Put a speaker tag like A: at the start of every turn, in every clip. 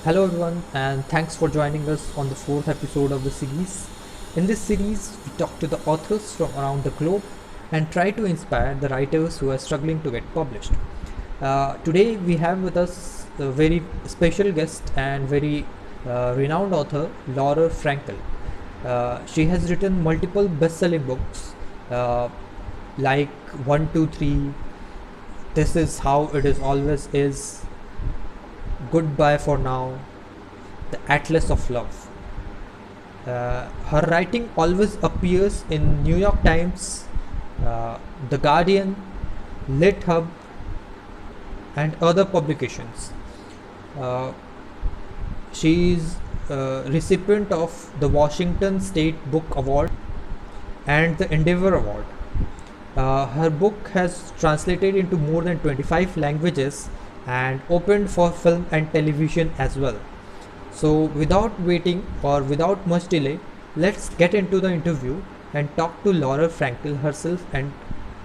A: Hello everyone, and thanks for joining us on the fourth episode of the series. In this series, we talk to the authors from around the globe and try to inspire the writers who are struggling to get published. Today, we have with us a very special guest and very renowned author, Laurie Frankel. She has written multiple best-selling books uh, like 1, 2, 3, This Is How It Is Always Is, Goodbye for Now, The Atlas of Love. Her writing always appears in New York Times, The Guardian, Lit Hub, and other publications. Uh, she is a recipient of the Washington State Book Award and the Endeavor Award. Her book has translated into more than 25 languages and opened for film and television as well. So, without waiting or without much delay, let's get into the interview and talk to Laura Frankel herself and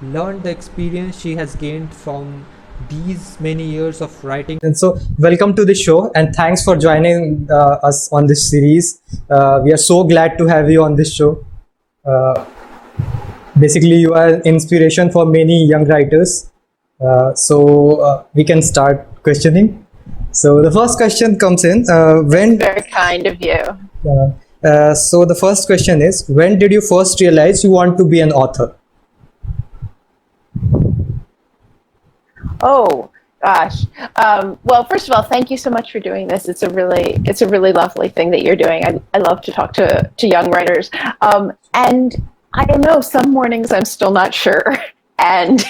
A: learn the experience she has gained from these many years of writing.
B: And so, welcome to the show, and thanks for joining us on this series. We are so glad to have you on this show. Uh, Basically, you are an inspiration for many young writers. We can start questioning. So, the first question comes in when.
C: Very kind of you.
B: So, the first question is, when did you first realize you want to be an author?
C: Oh gosh. Well, first of all, thank you so much for doing this. It's a really lovely thing that you're doing. I love to talk to young writers. And I don't know. Some mornings I'm still not sure. And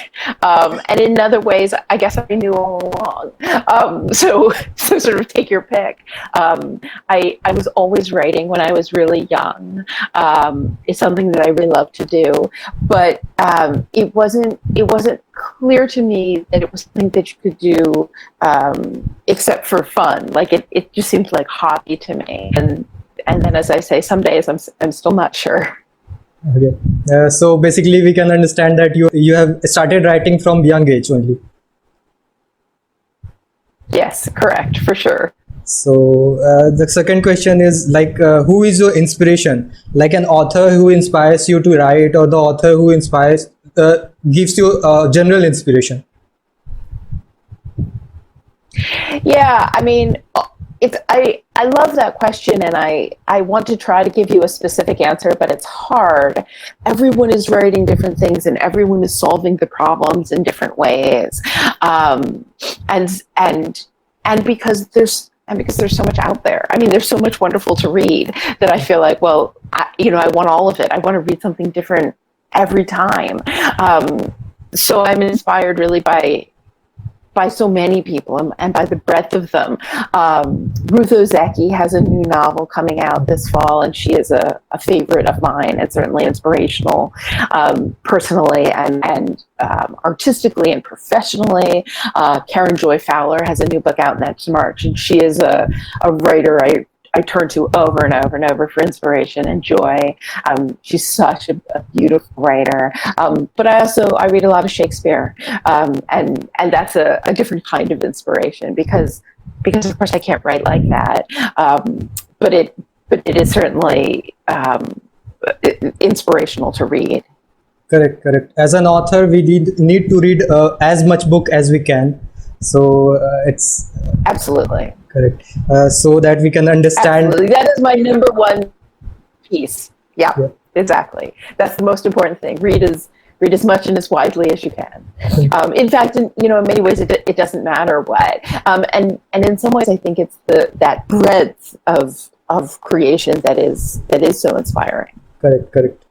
C: in other ways, I guess I knew all along. So sort of take your pick. I was always writing when I was really young. It's something that I really love to do, but it wasn't clear to me that it was something that you could do except for fun. Like it just seemed like hobby to me. And then, as I say, some days I'm still not sure.
B: Okay. So basically, we can understand that you have started writing from young age only.
C: Yes, correct, for sure.
B: So the second question is like, who is your inspiration? Like an author who inspires you to write, or the author who gives you general inspiration?
C: Yeah, I mean, I love that question, and I want to try to give you a specific answer, but it's hard. Everyone is writing different things, and everyone is solving the problems in different ways, and because there's so much out there. I mean, there's so much wonderful to read that I feel like, well, I want all of it. I want to read something different every time. So I'm inspired really by so many people and by the breadth of them. Ruth Ozeki has a new novel coming out this fall, and she is a favorite of mine. It's certainly inspirational, personally and artistically and professionally. Karen Joy Fowler has a new book out next March, and she is a writer I turn to over and over and over for inspiration and joy. She's such a beautiful writer. But I read a lot of Shakespeare, and that's a different kind of inspiration because of course I can't write like that. But it is certainly inspirational to read.
B: Correct. As an author, we need to read as much book as we can. So it's
C: Absolutely.
B: correct. So that we can understand.
C: Absolutely. That is my number one piece. Yeah. Exactly. That's the most important thing. Read as much and as widely as you can. In fact, in many ways, it doesn't matter what. And in some ways, I think it's that breadth of creation that is so inspiring.
B: Correct.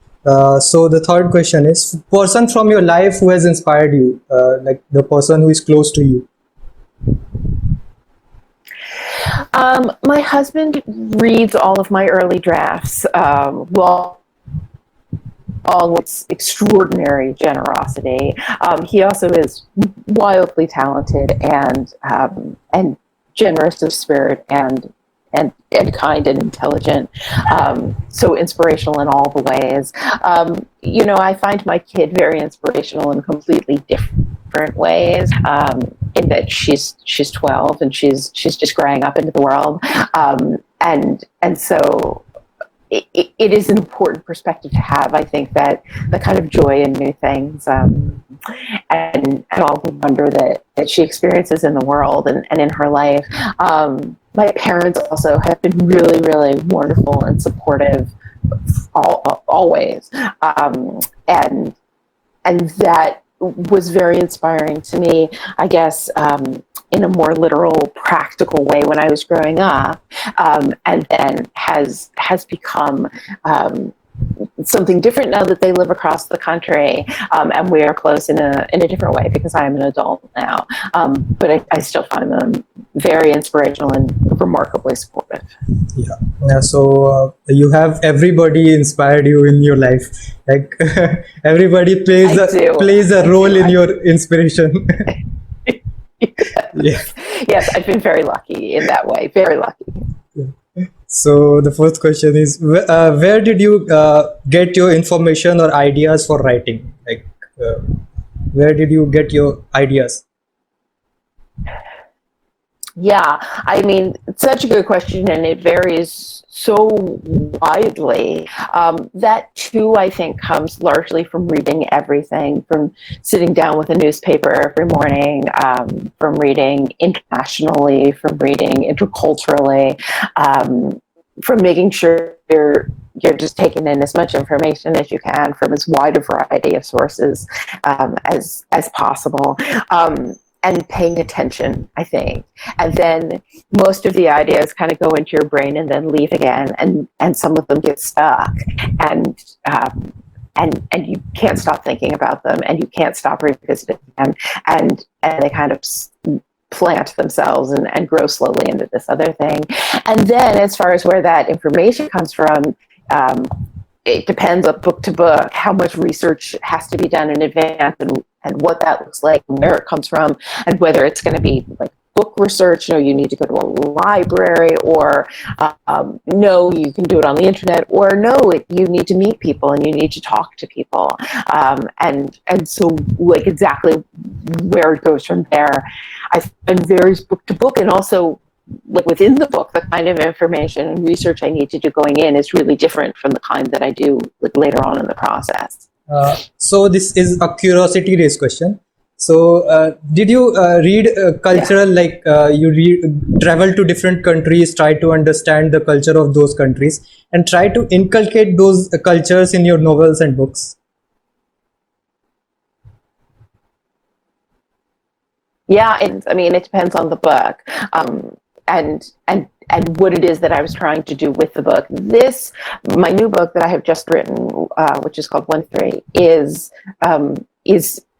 B: So the third question is, person from your life who has inspired you, like the person who is close to you.
C: My husband reads all of my early drafts. All with extraordinary generosity. He also is wildly talented and generous of spirit and kind and intelligent. So inspirational in all the ways. I find my kid very inspirational in completely different ways. In that she's 12 and she's just growing up into the world, and so it is an important perspective to have. I think that the kind of joy in new things, and all the wonder that she experiences in the world and in her life. My parents also have been really, really wonderful and supportive always, and that was very inspiring to me, I guess, in a more literal, practical way when I was growing up, and then has become something different now that they live across the country, and we are close in a different way because I am an adult now. But I still find them very inspirational and remarkably supportive.
B: Yeah. So you have everybody inspired you in your life. Like everybody plays a role in your inspiration. Yeah.
C: Yes, I've been very lucky in that way. Very lucky.
B: So the first question is, where did you get your information or ideas for writing? Like, where did you get your ideas?
C: Yeah, I mean, it's such a good question, and it varies so widely. That too, I think, comes largely from reading everything, from sitting down with a newspaper every morning, from reading internationally, from reading interculturally, from making sure you're just taking in as much information as you can from as wide a variety of sources as possible. And paying attention, I think. And then most of the ideas kind of go into your brain and then leave again, and some of them get stuck. And you can't stop thinking about them, and you can't stop revisiting them. And they kind of plant themselves and grow slowly into this other thing. And then as far as where that information comes from, it depends on book to book, how much research has to be done in advance, and what that looks like, and where it comes from, and whether it's going to be like book research, you need to go to a library, or no, you can do it on the internet, or no, you need to meet people and you need to talk to people. And so like exactly where it goes from there, I find varies book to book, and also like within the book, the kind of information and research I need to do going in is really different from the kind that I do like later on in the process.
B: So this is a curiosity raised question. So did you read cultural, like travel to different countries, try to understand the culture of those countries, and try to inculcate those cultures in your novels and books?
C: Yeah, I mean, it depends on the book, and what it is that I was trying to do with the book. My new book that I have just written, which is called 1-3, is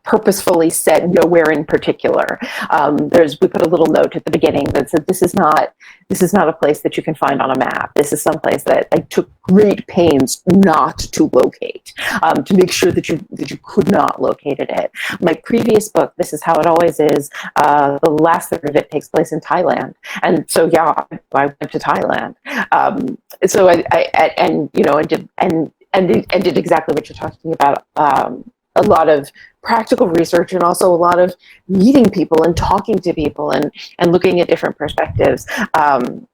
C: purposefully set nowhere in particular. We put a little note at the beginning that said this is not a place that you can find on a map. This is some place that I took great pains not to locate, to make sure that you could not locate it. My previous book, This Is How It Always Is, the last third of it takes place in Thailand, and so yeah, I went to Thailand. So I did exactly what you're talking about. A lot of practical research, and also a lot of meeting people and talking to people and looking at different perspectives, and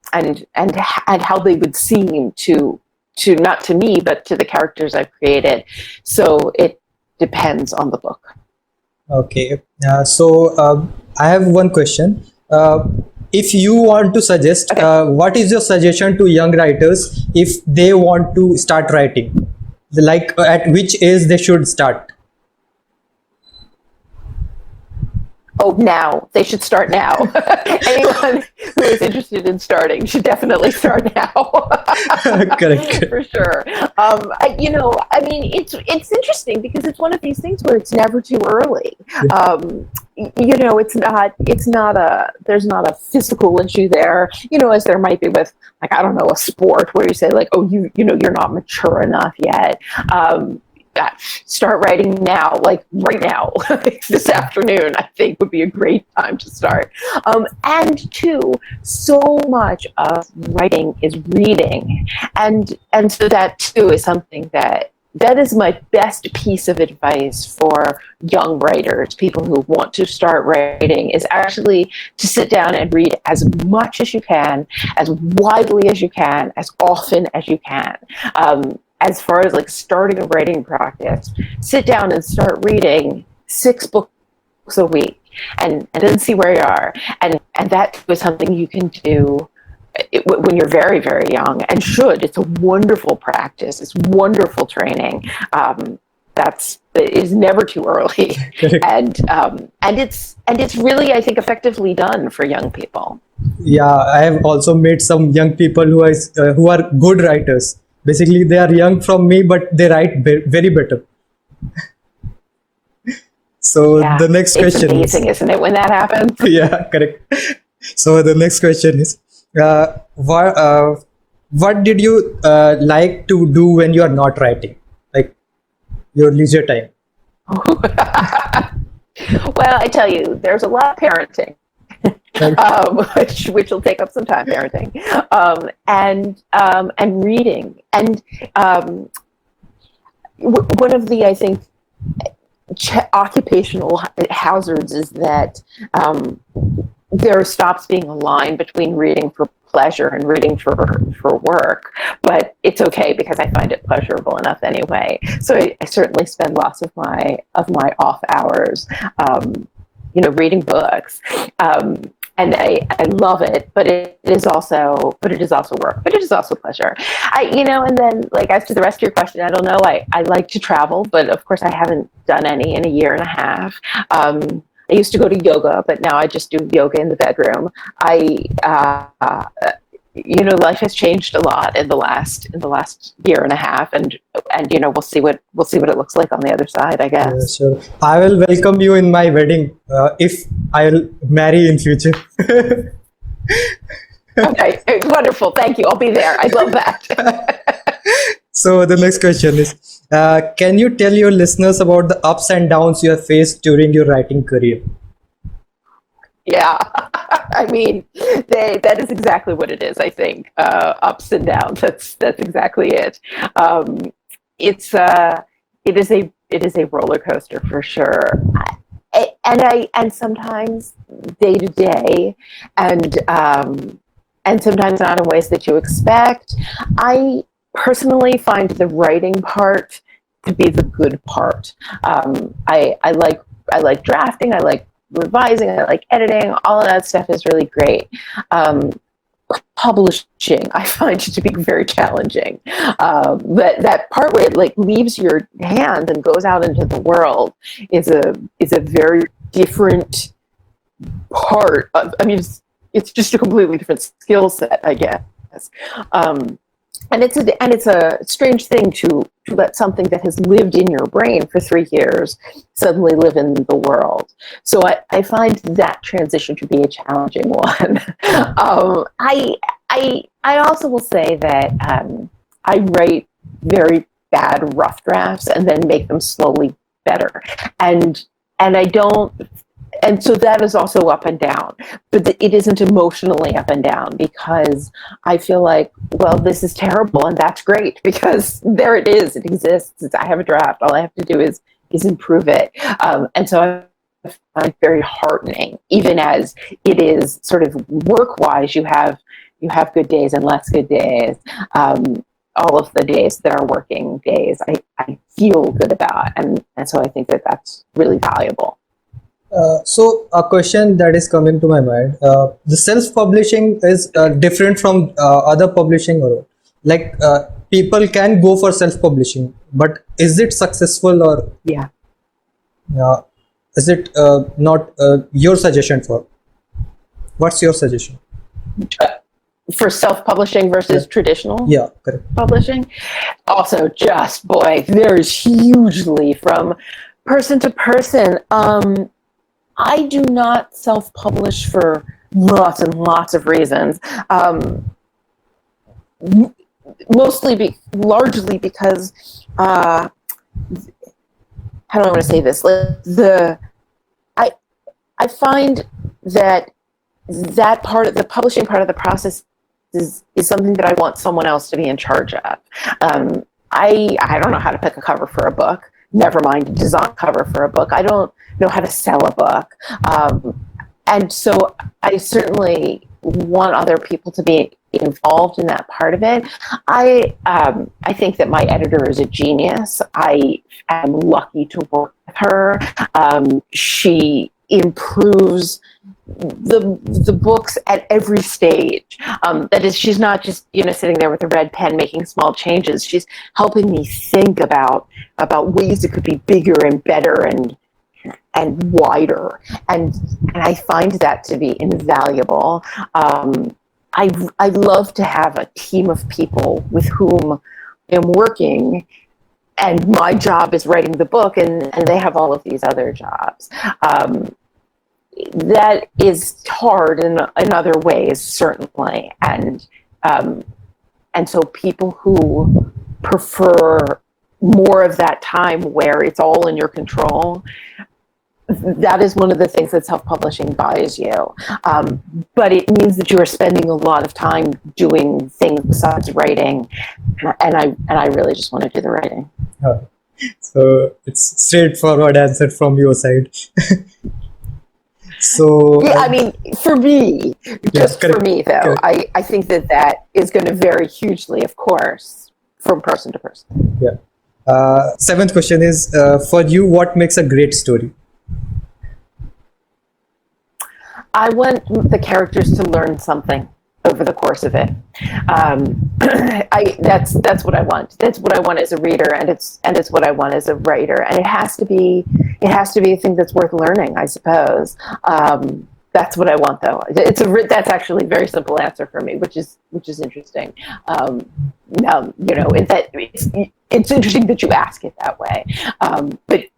C: how they would seem to not to me but to the characters I've created. So it depends on the book.
B: Okay, so I have one question. If you want to suggest, what is your suggestion to young writers if they want to start writing? Like at which age they should start?
C: Oh, now. They should start now. Anyone who is interested in starting should definitely start now.
B: Correct.
C: For sure. I mean, it's interesting because it's one of these things where it's never too early. There's not a physical issue there, as there might be with, like, I don't know, a sport where you say like, oh, you're not mature enough yet. Start writing now, like right now. This afternoon, I think, would be a great time to start. And two, so much of writing is reading, and so that too is something that that is my best piece of advice for young writers, people who want to start writing, is actually to sit down and read as much as you can, as widely as you can, as often as you can. As far as like starting a writing practice, sit down and start reading 6 books a week, and then see where you are. And that was something you can do when you're very, very young, and should. It's a wonderful practice. It's wonderful training. It is never too early, and it's really, I think, effectively done for young people.
B: Yeah, I have also met some young people who are good writers. Basically, they are young from me, but they write very better. So
C: Yeah,
B: the next question
C: it's amazing, isn't it, when that happens?
B: Yeah, correct. So the next question is, what did you like to do when you are not writing, like your leisure time?
C: Well, I tell you, there's a lot of parenting, which will take up some time, parenting, and reading. And one of the, I think, occupational hazards is that there stops being a line between reading for pleasure and reading for work, but it's okay because I find it pleasurable enough anyway. So I certainly spend lots of my off hours, reading books, and I love it. But it is also work. But it is also pleasure. And then, like, as to the rest of your question, I don't know. I like to travel, but of course I haven't done any in a year and a half. I used to go to yoga, but now I just do yoga in the bedroom. Life has changed a lot in the last year and a half, and we'll see what it looks like on the other side, I guess.
B: Yeah, sure. I will welcome you in my wedding if I'll marry in future.
C: Okay, wonderful. Thank you. I'll be there. I love that.
B: So the next question is, can you tell your listeners about the ups and downs you have faced during your writing career?
C: Yeah, I mean, that is exactly what it is. I think ups and downs. That's exactly it. It is a roller coaster for sure, and sometimes day to day, and sometimes not in ways that you expect. I personally find the writing part to be the good part. I like drafting. I like revising. I like editing. All of that stuff is really great. Publishing, I find it to be very challenging. That part where it like leaves your hand and goes out into the world is a very different part of. I mean, it's just a completely different skill set, I guess. And it's a strange thing to let something that has lived in your brain for 3 years suddenly live in the world. So I find that transition to be a challenging one. I also will say that I write very bad rough drafts and then make them slowly better, and I don't. And so that is also up and down, but it isn't emotionally up and down because I feel like, well, this is terrible and that's great because there it is, it exists. I have a draft. All I have to do is improve it. And so I find it very heartening, even as it is sort of work-wise, you have good days and less good days. All of the days that are working days, I feel good about. And so I think that that's really valuable.
B: So a question that is coming to my mind, the self-publishing is different from other publishing, or like people can go for self-publishing, but is it successful, or is it not your suggestion for? What's your suggestion?
C: For self-publishing versus traditional
B: correct.
C: publishing? Also, just, boy, there's hugely from person to person. I do not self-publish for lots and lots of reasons. Largely because, how do I want to say this? I find that part of the publishing part of the process is something that I want someone else to be in charge of. I don't know how to pick a cover for a book. Never mind design cover for a book. I don't know how to sell a book. And so I certainly want other people to be involved in that part of it. I think that my editor is a genius. I am lucky to work with her. She improves the books at every stage. That is, she's not just sitting there with a red pen making small changes. She's helping me think about ways it could be bigger and better and wider, and I find that to be invaluable. I love to have a team of people with whom I'm working, and my job is writing the book, and they have all of these other jobs. That is hard in other ways, certainly, and so people who prefer more of that time where it's all in your control, that is one of the things that self-publishing buys you. But it means that you are spending a lot of time doing things besides writing, and I really just want to do the writing.
B: So it's straightforward answer from your side. So
C: yeah, I mean, for me, just
B: correct,
C: for me though,
B: correct.
C: I think that is going to vary hugely, of course, from person to person.
B: Yeah. Seventh question is, for you, what makes a great story?
C: I want the characters to learn something over the course of it. That's what I want. That's what I want as a reader, and it's what I want as a writer. And it has to be a thing that's worth learning, I suppose. That's what I want, though. That's actually a very simple answer for me, which is interesting. Now it's interesting that you ask it that way.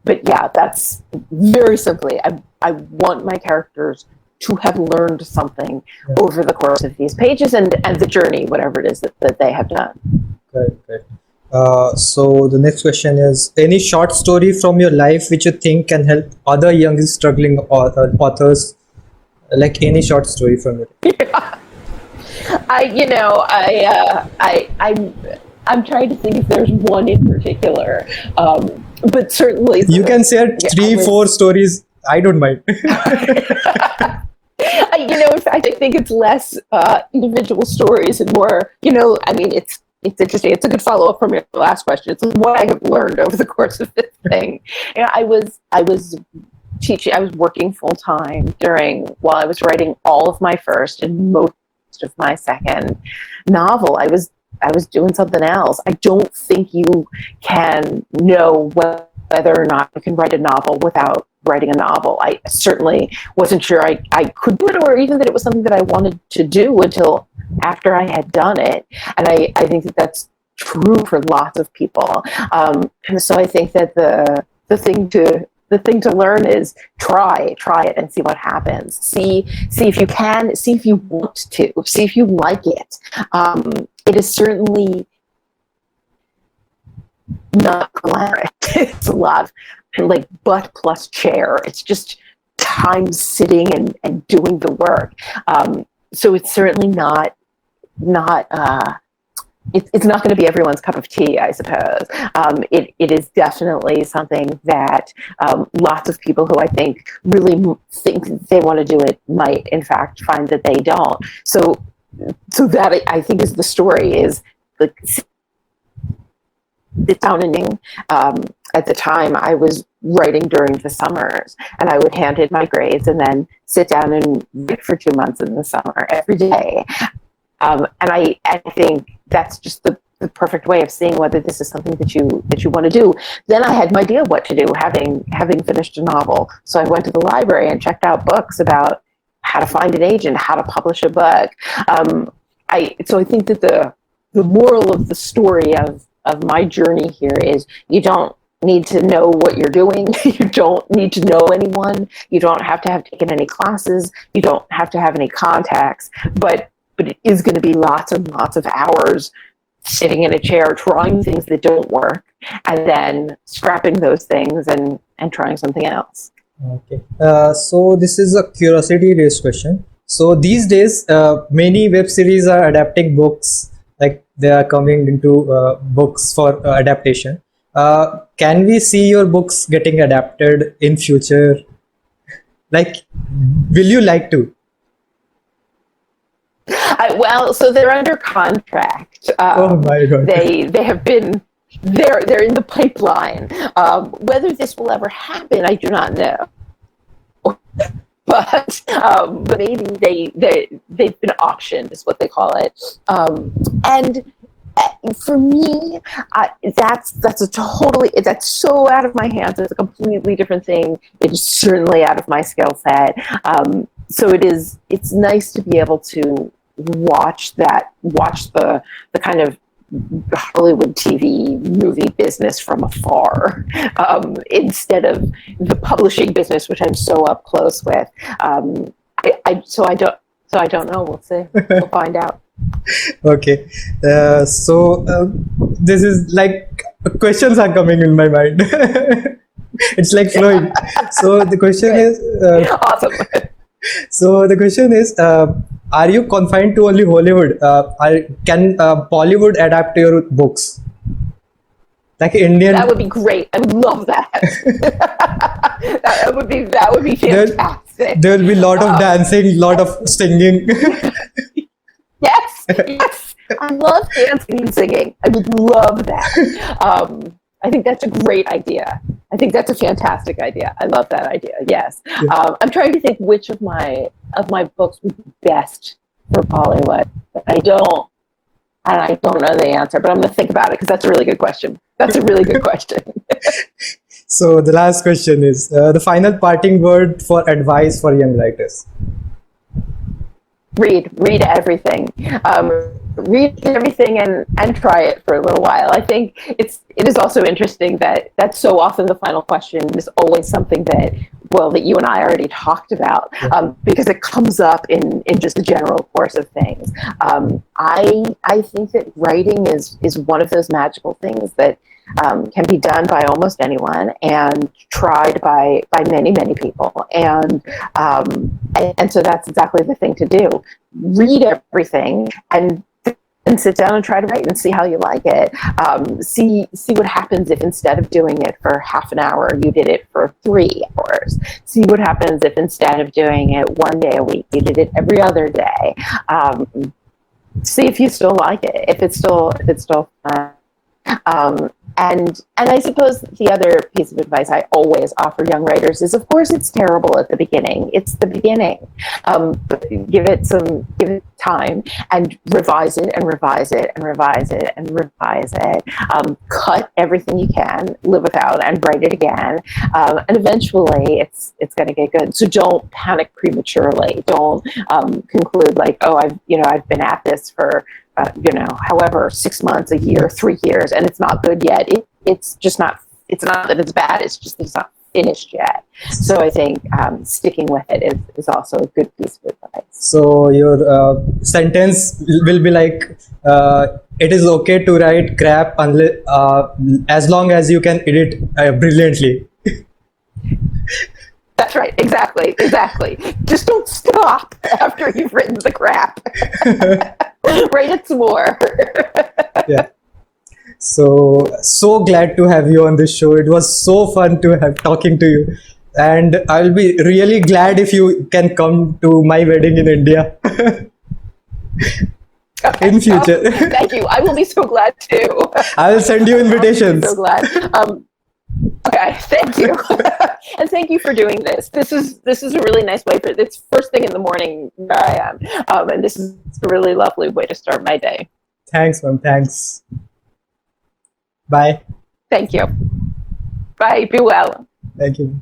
C: But yeah, that's very simply. I want my characters to have learned something over the course of these pages and the journey, whatever it is that they have done.
B: Good. So the next question is, any short story from your life which you think can help other young struggling authors? Like any short story from it.
C: Yeah. I'm trying to think if there's one in particular, but certainly
B: you can share 3-4 stories. I don't mind.
C: In fact, I think it's less individual stories and more, I mean, it's interesting. It's a good follow-up from your last question. It's what I have learned over the course of this thing. I was teaching, I was working full-time while I was writing all of my first and most of my second novel. I was doing something else. I don't think you can know whether or not you can write a novel without writing a novel. I certainly wasn't sure I could do it, or even that it was something that I wanted to do until after I had done it. And I think that that's true for lots of people. And so I think that the thing to learn is try it and see what happens. See if you can, see if you want to, see if you like it. It is certainly not glamorous. It's a lot of like butt plus chair. It's just time sitting and doing the work. So it's certainly not it's not going to be everyone's cup of tea, I suppose. It is definitely something that lots of people who I think really think they want to do it might, in fact, find that they don't. So that I think is the story, is like sit down and at the time I was writing during the summers, and I would hand in my grades and then sit down and write for 2 months in the summer every day. And I think that's just the perfect way of seeing whether this is something that you want to do. Then I had no idea what to do, having finished a novel. So I went to the library and checked out books about how to find an agent, how to publish a book. So I think that the moral of the story of my journey here is you don't need to know what you're doing. You don't need to know anyone. You don't have to have taken any classes. You don't have to have any contacts. But it is going to be lots and lots of hours sitting in a chair trying things that don't work, and then scrapping those things and trying something else.
B: Okay. So this is a curiosity-based question. So these days, many web series are adapting books. Like they are coming into books for adaptation. Can we see your books getting adapted in future? Like, will you like to?
C: Well, so they're under contract.
B: Oh my God.
C: They have been they're in the pipeline. Whether this will ever happen, I do not know. But maybe they've been auctioned, is what they call it. And for me, that's so out of my hands. It's a completely different thing. It is certainly out of my skill set. So it's nice to be able to watch the kind of Hollywood TV movie business from afar, instead of the publishing business, which I'm so up close with. I don't know. We'll see. We'll find out.
B: Okay. This is like questions are coming in my mind. It's like flowing. So the question is,
C: Awesome.
B: so the question is, are you confined to only Hollywood? Can Bollywood adapt your books? Like Indian?
C: That would be great. I would love that. that would be fantastic.
B: There will be a lot of dancing, lot of singing.
C: Yes. I love dancing and singing. I would love that. I think that's a great idea. I think that's a fantastic idea. I love that idea. Yes.
B: Yeah.
C: I'm trying to think which of my books would be best for Bollywood. I don't know the answer, but I'm going to think about it because that's a really good question. That's a really good question.
B: So the last question is the final parting word for advice for young writers.
C: Read everything. Read everything and try it for a little while. I think it is also interesting that so often the final question is always something that you and I already talked about, because it comes up in just the general course of things. I think that writing is one of those magical things that can be done by almost anyone and tried by many people, and so that's exactly the thing to do. Read everything and sit down and try to write and see how you like it. See what happens if instead of doing it for half an hour, you did it for 3 hours. See what happens if instead of doing it one day a week, you did it every other day. See if you still like it, if it's still fun. And I suppose the other piece of advice I always offer young writers is, of course, it's terrible at the beginning. It's the beginning. But give it time and revise it and revise it and revise it and revise it. Cut everything you can live without and write it again. And eventually, it's going to get good. So don't panic prematurely. Don't conclude like, oh, I've been at this for however, 6 months, a year, 3 years, and it's not good yet. It's just not. It's not that it's bad. It's just that it's not finished yet. So I think sticking with it is also a good piece of advice.
B: So your sentence will be like, it is okay to write crap unless, as long as you can edit brilliantly.
C: That's right. Exactly. Just don't stop after you've written the crap. Write it some more.
B: Yeah. So glad to have you on this show. It was so fun to have talking to you, and I'll be really glad if you can come to my wedding in India.
C: Okay.
B: In future.
C: Thank you. I will be so glad too.
B: I will send you invitations.
C: I'm so glad. Okay, thank you. And thank you for doing this. This is a really nice way it's first thing in the morning where I am. And this is a really lovely way to start my day.
B: Thanks, ma'am. Thanks. Bye.
C: Thank you. Bye. Be well.
B: Thank you.